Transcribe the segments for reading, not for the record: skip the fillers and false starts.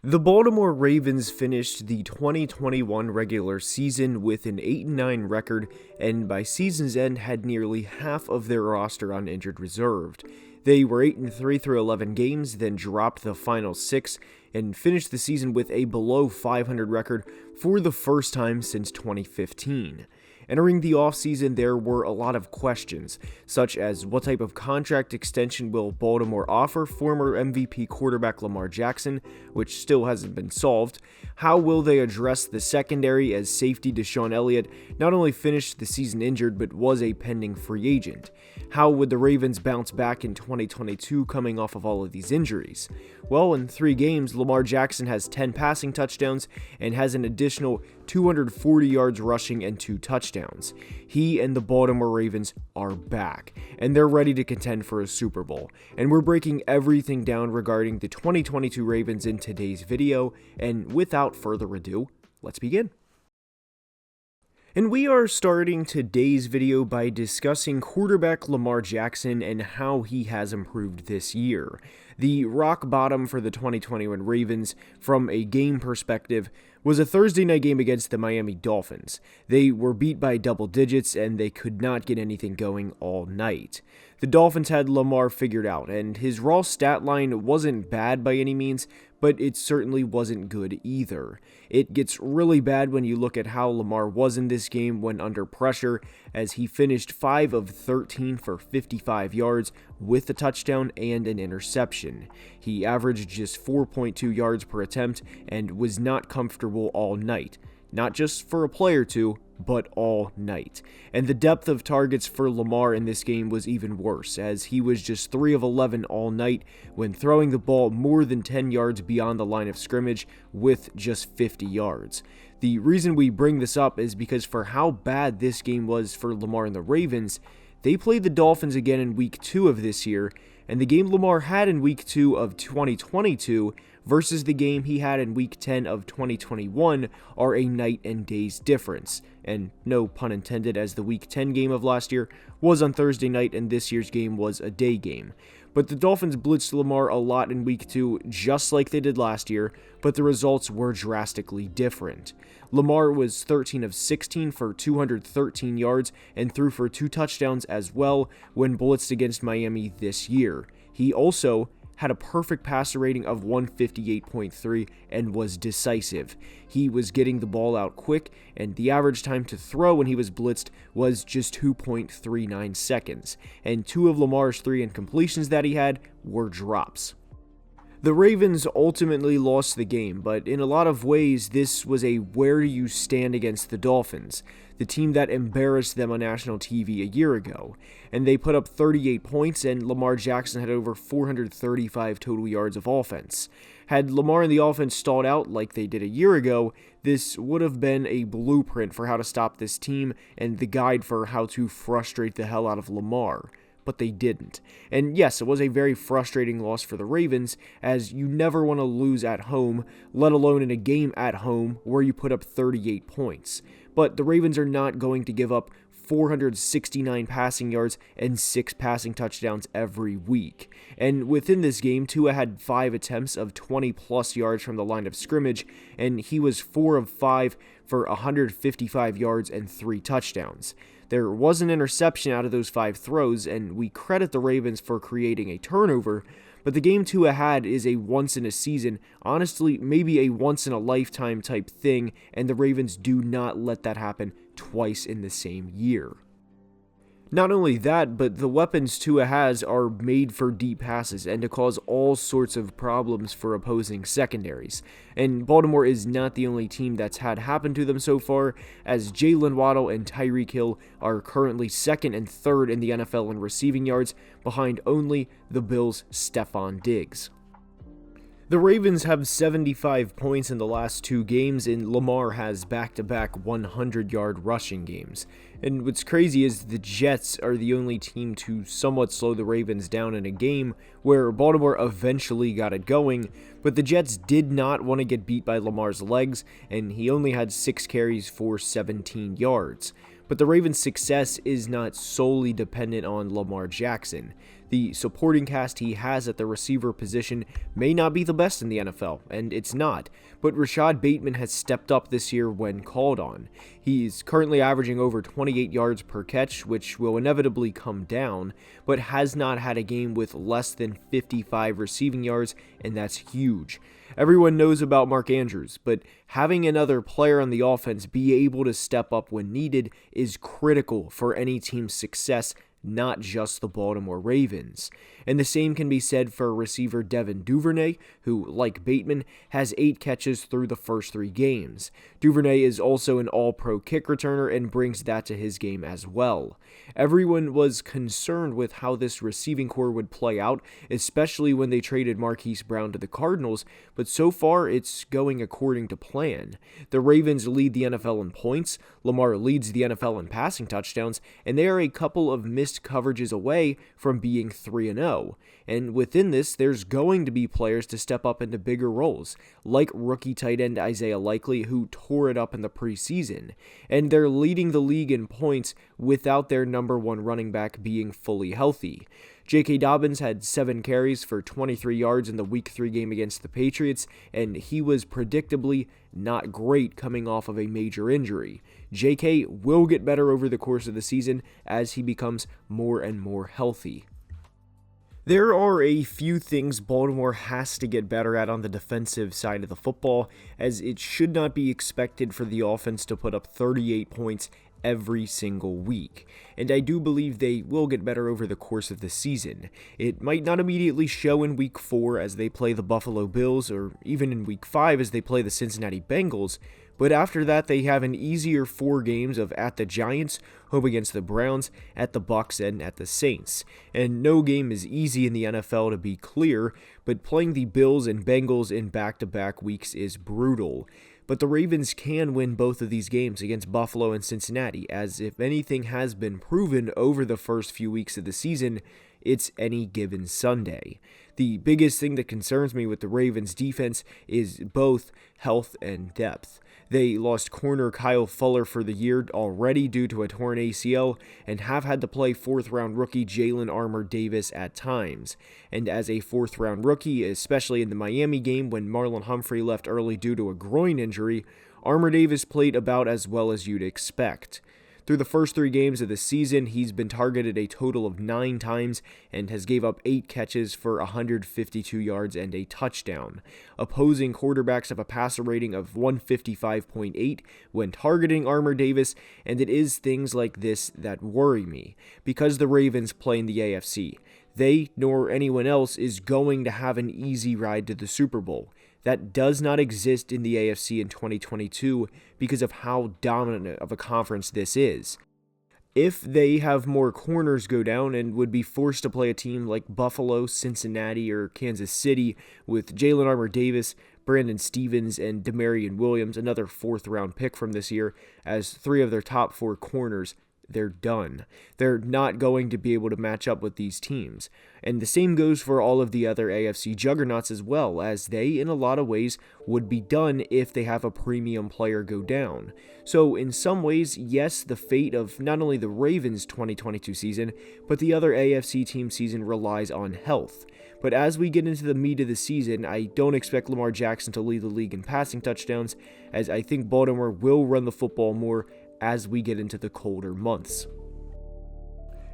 The Baltimore Ravens finished the 2021 regular season with an 8-9 record, and by season's end had nearly half of their roster on injured reserve. They were 8-3 through 11 games, then dropped the final 6, and finished the season with a below 500 record for the first time since 2015. Entering the offseason, there were a lot of questions, such as what type of contract extension will Baltimore offer former MVP quarterback Lamar Jackson, which still hasn't been solved. How will they address the secondary, as safety Deshaun Elliott not only finished the season injured but was a pending free agent? How would the Ravens bounce back in 2022 coming off of all of these injuries? Well, in 3 games, Lamar Jackson has 10 passing touchdowns and has an additional 240 yards rushing and 2 touchdowns. He and the Baltimore Ravens are back, and they're ready to contend for a Super Bowl. And we're breaking everything down regarding the 2022 Ravens in today's video, and without further ado, let's begin. And we are starting today's video by discussing quarterback Lamar Jackson and how he has improved this year. The rock bottom for the 2021 Ravens, from a game perspective, was a Thursday night game against the Miami Dolphins. They were beat by double digits and they could not get anything going all night. The Dolphins had Lamar figured out, and his raw stat line wasn't bad by any means, but it certainly wasn't good either. It gets really bad when you look at how Lamar was in this game when under pressure, as he finished 5 of 13 for 55 yards with a touchdown and an interception. He averaged just 4.2 yards per attempt and was not comfortable all night. Not just for a play or two, but all night. And the depth of targets for Lamar in this game was even worse, as he was just 3 of 11 all night when throwing the ball more than 10 yards beyond the line of scrimmage with just 50 yards. The reason we bring this up is because for how bad this game was for Lamar and the Ravens, they played the Dolphins again in Week 2 of this year, and the game Lamar had in Week 2 of 2022 versus the game he had in Week 10 of 2021 are a night and day's difference. And no pun intended, as the Week 10 game of last year was on Thursday night and this year's game was a day game. But the Dolphins blitzed Lamar a lot in Week 2, just like they did last year, but the results were drastically different. Lamar was 13 of 16 for 213 yards and threw for 2 touchdowns as well when blitzed against Miami this year. He also had a perfect passer rating of 158.3 and was decisive. He was getting the ball out quick, and the average time to throw when he was blitzed was just 2.39 seconds, and 2 of Lamar's 3 incompletions that he had were drops. The Ravens ultimately lost the game, but in a lot of ways, this was a where do you stand against the Dolphins, the team that embarrassed them on national TV a year ago. And they put up 38 points, and Lamar Jackson had over 435 total yards of offense. Had Lamar and the offense stalled out like they did a year ago, this would have been a blueprint for how to stop this team and the guide for how to frustrate the hell out of Lamar. But they didn't. And yes, it was a very frustrating loss for the Ravens, as you never want to lose at home, let alone in a game at home where you put up 38 points. But the Ravens are not going to give up 469 passing yards and 6 passing touchdowns every week. And within this game, Tua had 5 attempts of 20 plus yards from the line of scrimmage, and he was 4 of 5 for 155 yards and 3 touchdowns. There was an interception out of those 5 throws, and we credit the Ravens for creating a turnover, but the game Tua had is a once-in-a-season, honestly, maybe a once-in-a-lifetime type thing, and the Ravens do not let that happen twice in the same year. Not only that, but the weapons Tua has are made for deep passes and to cause all sorts of problems for opposing secondaries. And Baltimore is not the only team that's had happen to them so far, as Jalen Waddle and Tyreek Hill are currently 2nd and 3rd in the NFL in receiving yards, behind only the Bills' Stephon Diggs. The Ravens have 75 points in the last 2 games, and Lamar has back-to-back 100-yard rushing games. And what's crazy is the Jets are the only team to somewhat slow the Ravens down in a game where Baltimore eventually got it going, but the Jets did not want to get beat by Lamar's legs, and he only had 6 carries for 17 yards. But the Ravens' success is not solely dependent on Lamar Jackson. The supporting cast he has at the receiver position may not be the best in the NFL, and it's not, but Rashad Bateman has stepped up this year when called on. He's currently averaging over 28 yards per catch, which will inevitably come down, but has not had a game with less than 55 receiving yards, and that's huge. Everyone knows about Mark Andrews, but having another player on the offense be able to step up when needed is critical for any team's success, not just the Baltimore Ravens. And the same can be said for receiver Devin Duvernay, who, like Bateman, has 8 catches through the first 3 games. Duvernay is also an all-pro kick returner and brings that to his game as well. Everyone was concerned with how this receiving core would play out, especially when they traded Marquise Brown to the Cardinals, but so far it's going according to plan. The Ravens lead the NFL in points, Lamar leads the NFL in passing touchdowns, and they are a couple of missed coverages away from being 3-0. And within this, there's going to be players to step up into bigger roles, like rookie tight end Isaiah Likely, who tore it up in the preseason. And they're leading the league in points without their number 1 running back being fully healthy. J.K. Dobbins had 7 carries for 23 yards in the Week 3 game against the Patriots, and he was predictably not great coming off of a major injury. J.K. will get better over the course of the season as he becomes more and more healthy. There are a few things Baltimore has to get better at on the defensive side of the football, as it should not be expected for the offense to put up 38 points every single week, and I do believe they will get better over the course of the season. It might not immediately show in Week 4 as they play the Buffalo Bills, or even in Week 5 as they play the Cincinnati Bengals, but after that they have an easier 4 games of at the Giants, home against the Browns, at the Bucks, and at the Saints. And no game is easy in the NFL, to be clear, but playing the Bills and Bengals in back-to-back weeks is brutal. But the Ravens can win both of these games against Buffalo and Cincinnati, as if anything has been proven over the first few weeks of the season, it's any given Sunday. The biggest thing that concerns me with the Ravens defense is both health and depth. They lost corner Kyle Fuller for the year already due to a torn ACL and have had to play 4th-round rookie Jalen Armour-Davis at times. And as a 4th-round rookie, especially in the Miami game when Marlon Humphrey left early due to a groin injury, Armour-Davis played about as well as you'd expect. Through the first 3 games of the season, he's been targeted a total of 9 times and has gave up 8 catches for 152 yards and a touchdown. Opposing quarterbacks have a passer rating of 155.8 when targeting Armour-Davis, and it is things like this that worry me, because the Ravens play in the AFC. They, nor anyone else, is going to have an easy ride to the Super Bowl. That does not exist in the AFC in 2022 because of how dominant of a conference this is. If they have more corners go down and would be forced to play a team like Buffalo, Cincinnati, or Kansas City with Jalen Armour-Davis, Brandon Stevens, and Demarion Williams, another 4th-round pick from this year, as 3 of their top 4 corners, they're done. They're not going to be able to match up with these teams. And the same goes for all of the other AFC juggernauts as well, as they, in a lot of ways, would be done if they have a premium player go down. So in some ways, yes, the fate of not only the Ravens' 2022 season, but the other AFC team season relies on health. But as we get into the meat of the season, I don't expect Lamar Jackson to lead the league in passing touchdowns, as I think Baltimore will run the football more as we get into the colder months.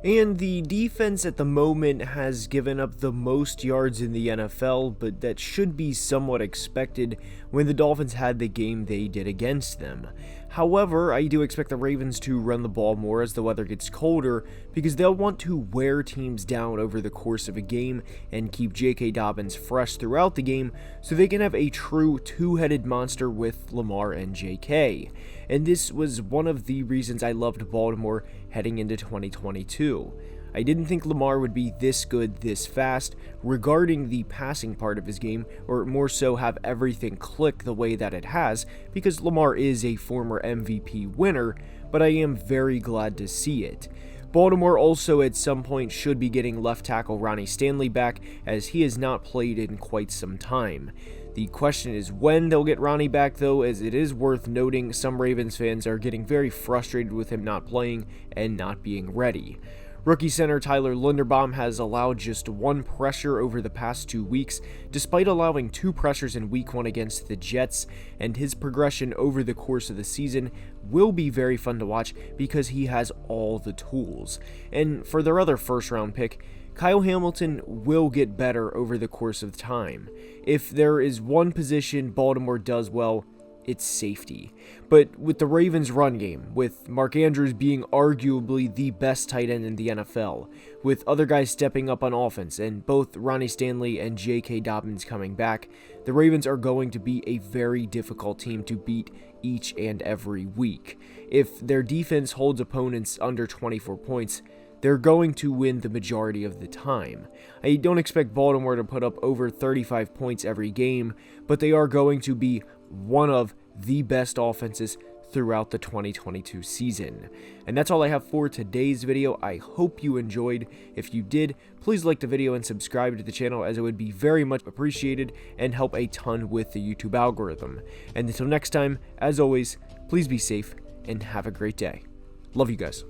And the defense at the moment has given up the most yards in the NFL, but that should be somewhat expected when the Dolphins had the game they did against them. However, I do expect the Ravens to run the ball more as the weather gets colder, because they'll want to wear teams down over the course of a game and keep J.K. Dobbins fresh throughout the game so they can have a true two-headed monster with Lamar and J.K. And this was one of the reasons I loved Baltimore heading into 2022. I didn't think Lamar would be this good this fast regarding the passing part of his game, or more so have everything click the way that it has, because Lamar is a former MVP winner, but I am very glad to see it. Baltimore also at some point should be getting left tackle Ronnie Stanley back, as he has not played in quite some time. The question is when they'll get Ronnie back though, as it is worth noting some Ravens fans are getting very frustrated with him not playing and not being ready. Rookie center Tyler Linderbaum has allowed just one pressure over the past 2 weeks, despite allowing 2 pressures in Week 1 against the Jets, and his progression over the course of the season will be very fun to watch because he has all the tools. And for their other first-round pick, Kyle Hamilton will get better over the course of time. If there is one position Baltimore does well, it's safety. But with the Ravens' run game, with Mark Andrews being arguably the best tight end in the NFL, with other guys stepping up on offense, and both Ronnie Stanley and J.K. Dobbins coming back, the Ravens are going to be a very difficult team to beat each and every week. If their defense holds opponents under 24 points, they're going to win the majority of the time. I don't expect Baltimore to put up over 35 points every game, but they are going to be one of the best offenses throughout the 2022 season. And that's all I have for today's video. I hope you enjoyed. If you did, please like the video and subscribe to the channel, as it would be very much appreciated and help a ton with the YouTube algorithm. And until next time, as always, please be safe and have a great day. Love you guys.